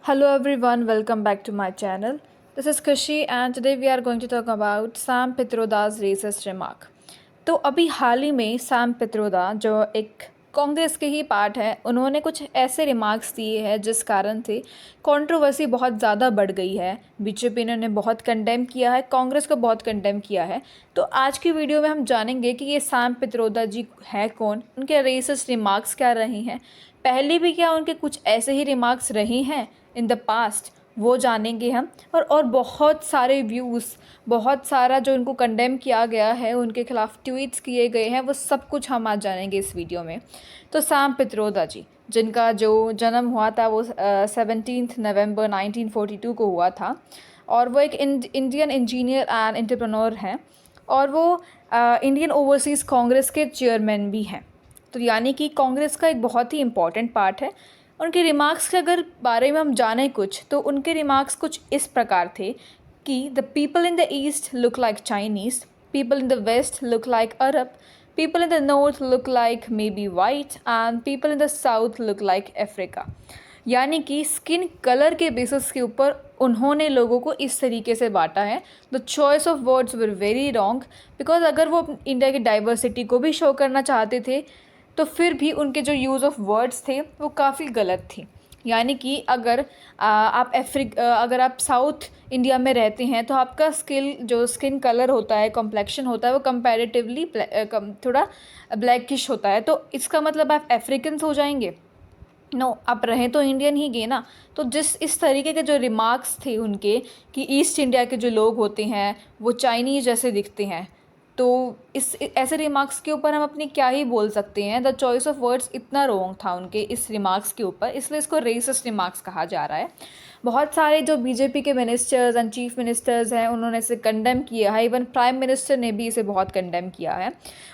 Hello everyone, welcome back to my channel. This is Kushi and today we are going to talk about Sam Pitroda's racist remark. तो अभी हाल ही में Sam Pitroda जो एक कांग्रेस के ही part है, उन्होंने कुछ ऐसे रिमार्क्स दिए हैं जिस कारण से कंट्रोवर्सी बहुत ज़्यादा बढ़ गई है। बीजेपी ने उन्हें बहुत कंडेम किया है, कांग्रेस को बहुत कंडेम किया है। तो आज की वीडियो में हम जानेंगे कि ये सैम पित्रोदा जी है कौन, उनके रेसिस्ट रिमार्क्स क्या रहे हैं, पहले भी क्या उनके कुछ ऐसे ही रिमार्क्स रहे हैं इन द पास्ट, वो जानेंगे हम। और बहुत सारे व्यूज़, बहुत सारा जो उनको कंडेम किया गया है, उनके खिलाफ ट्वीट्स किए गए हैं, वो सब कुछ हम आज जानेंगे इस वीडियो में। तो सैम पित्रोदा जी, जिनका जो जन्म हुआ था वो 17 नवंबर 1942 को हुआ था, और वो एक इंडियन इंजीनियर एंड एंटरप्रेन्योर हैं, और वो इंडियन ओवरसीज़ कांग्रेस के चेयरमैन भी हैं। तो यानी कि कांग्रेस का एक बहुत ही इम्पॉर्टेंट पार्ट है। उनके रिमार्क्स के अगर बारे में हम जानें कुछ, तो उनके रिमार्क्स कुछ इस प्रकार थे कि the people in the east look like Chinese, people in the west look like Arab, people in the north look like maybe white and people in the south look like Africa. यानी कि skin colour के basis के ऊपर उन्होंने लोगों को इस तरीके से बांटा है। The choice of words were very wrong, because अगर वो इंडिया की डाइवर्सिटी को भी शो करना चाहते थे तो फिर भी उनके जो यूज़ ऑफ वर्ड्स थे वो काफ़ी गलत थी। यानी कि अगर अगर आप साउथ इंडिया में रहते हैं तो आपका स्किन कलर होता है, कॉम्प्लेक्शन होता है, वो कंपैरेटिवली थोड़ा ब्लैकिश होता है। तो इसका मतलब आप अफ्रीकन्स हो जाएंगे? नो, आप रहें तो इंडियन ही गए ना। तो इस तरीके के जो रिमार्क्स थे उनके कि ईस्ट इंडिया के जो लोग होते हैं वो चाइनीज़ जैसे दिखते हैं, तो इस ऐसे रिमार्क्स के ऊपर हम अपनी क्या ही बोल सकते हैं। द चॉइस ऑफ वर्ड्स इतना रॉन्ग था उनके इस रिमार्क्स के ऊपर, इसलिए इसको रेसिस्ट रिमार्क्स कहा जा रहा है। बहुत सारे जो बीजेपी के मिनिस्टर्स एंड चीफ मिनिस्टर्स हैं उन्होंने इसे कंडेम किया है, इवन प्राइम मिनिस्टर ने भी इसे बहुत कंडेम किया है।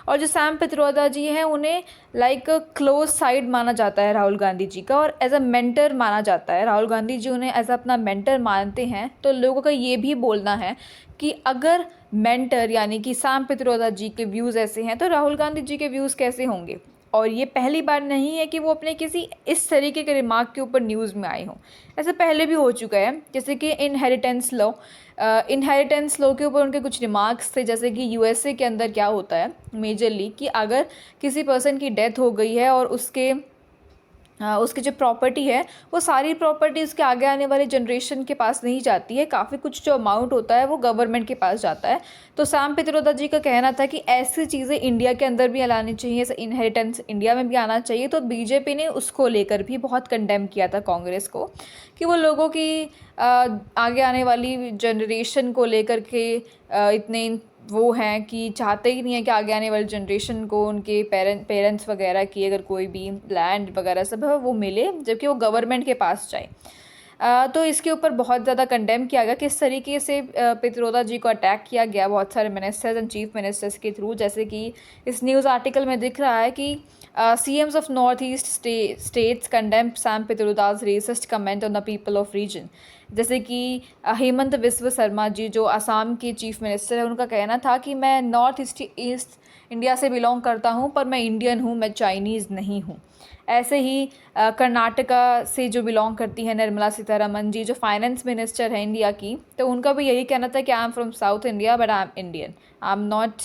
और जो सैम पित्रोदा जी हैं उन्हें लाइक क्लोज साइड माना जाता है राहुल गांधी जी का, और एज अ मेंटर माना जाता है। राहुल गांधी जी उन्हें एज अपना मेंटर मानते हैं। तो लोगों का ये भी बोलना है कि अगर मेंटर यानी कि सैम पित्रोदा जी के व्यूज़ ऐसे हैं तो राहुल गांधी जी के व्यूज़ कैसे होंगे। और ये पहली बार नहीं है कि वो अपने किसी इस तरीके के रिमार्क के ऊपर न्यूज़ में आए हों, ऐसा पहले भी हो चुका है। जैसे कि इनहेरिटेंस लॉ के ऊपर उनके कुछ रिमार्क्स थे, जैसे कि यूएसए के अंदर क्या होता है मेजरली कि अगर किसी पर्सन की डेथ हो गई है और उसकी जो प्रॉपर्टी है वो सारी प्रॉपर्टी उसके आगे आने वाली जनरेशन के पास नहीं जाती है, काफ़ी कुछ जो अमाउंट होता है वो गवर्नमेंट के पास जाता है। तो सैम पित्रोदा जी का कहना था कि ऐसी चीज़ें इंडिया के अंदर भी लानी चाहिए, ऐसा इनहेरिटेंस इंडिया में भी आना चाहिए। तो बीजेपी ने उसको लेकर भी बहुत कंडेम किया था कांग्रेस को कि वो लोगों की आगे आने वाली जनरेशन को लेकर के इतने वो हैं कि चाहते ही नहीं है कि आगे आने वाली जनरेशन को उनके पेरेंट्स वगैरह की अगर कोई भी लैंड वगैरह सब है वो मिले, जबकि वो गवर्नमेंट के पास जाए। तो इसके ऊपर बहुत ज़्यादा कंडेम किया गया, किस तरीके से पित्रोदा जी को अटैक किया गया बहुत सारे मिनिस्टर्स एंड चीफ मिनिस्टर्स के थ्रू। जैसे कि इस न्यूज़ आर्टिकल में दिख रहा है कि CMs of north east states condemn Sam Pitroda's racist comment on the people of region. जैसे कि हेमंत बिस्व शर्मा जी जो असम के चीफ मिनिस्टर है, उनका कहना था कि मैं नॉर्थ ईस्ट इंडिया से बिलोंग करता हूँ पर मैं इंडियन हूँ, मैं चाइनीज़ नहीं हूँ। ऐसे ही कर्नाटका से जो बिलोंग करती हैं निर्मला सीतारमन जी जो फाइनेंस मिनिस्टर है इंडिया की, तो उनका भी यही कहना था कि I am from south India but I am Indian, I am not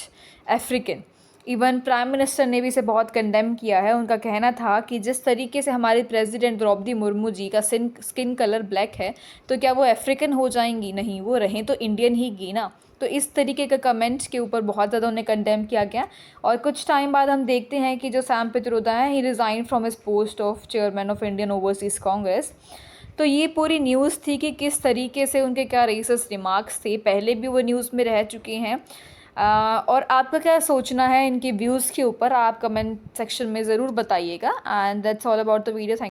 African. Even prime minister ने भी इसे बहुत कंडेम किया है। उनका कहना था कि जिस तरीके से हमारी प्रेसिडेंट द्रौपदी मुर्मू जी का स्किन कलर ब्लैक है तो क्या वो अफ्रीकन हो जाएंगी? नहीं, वो रहें तो इंडियन ही गी ना। तो इस तरीके का कमेंट के ऊपर बहुत ज़्यादा उन्हें कंडेम किया गया। और कुछ टाइम बाद हम देखते हैं कि जो सैम पित्रोदा है ही resign from his post of chairman of Indian overseas Congress. तो ये पूरी न्यूज़ थी कि किस तरीके से उनके क्या रेसिस्ट रिमार्क्स थे, पहले भी वो न्यूज़ में रह चुके हैं। और आपका क्या सोचना है इनके व्यूज़ के ऊपर, आप कमेंट सेक्शन में ज़रूर बताइएगा। And that's all about the video. Thank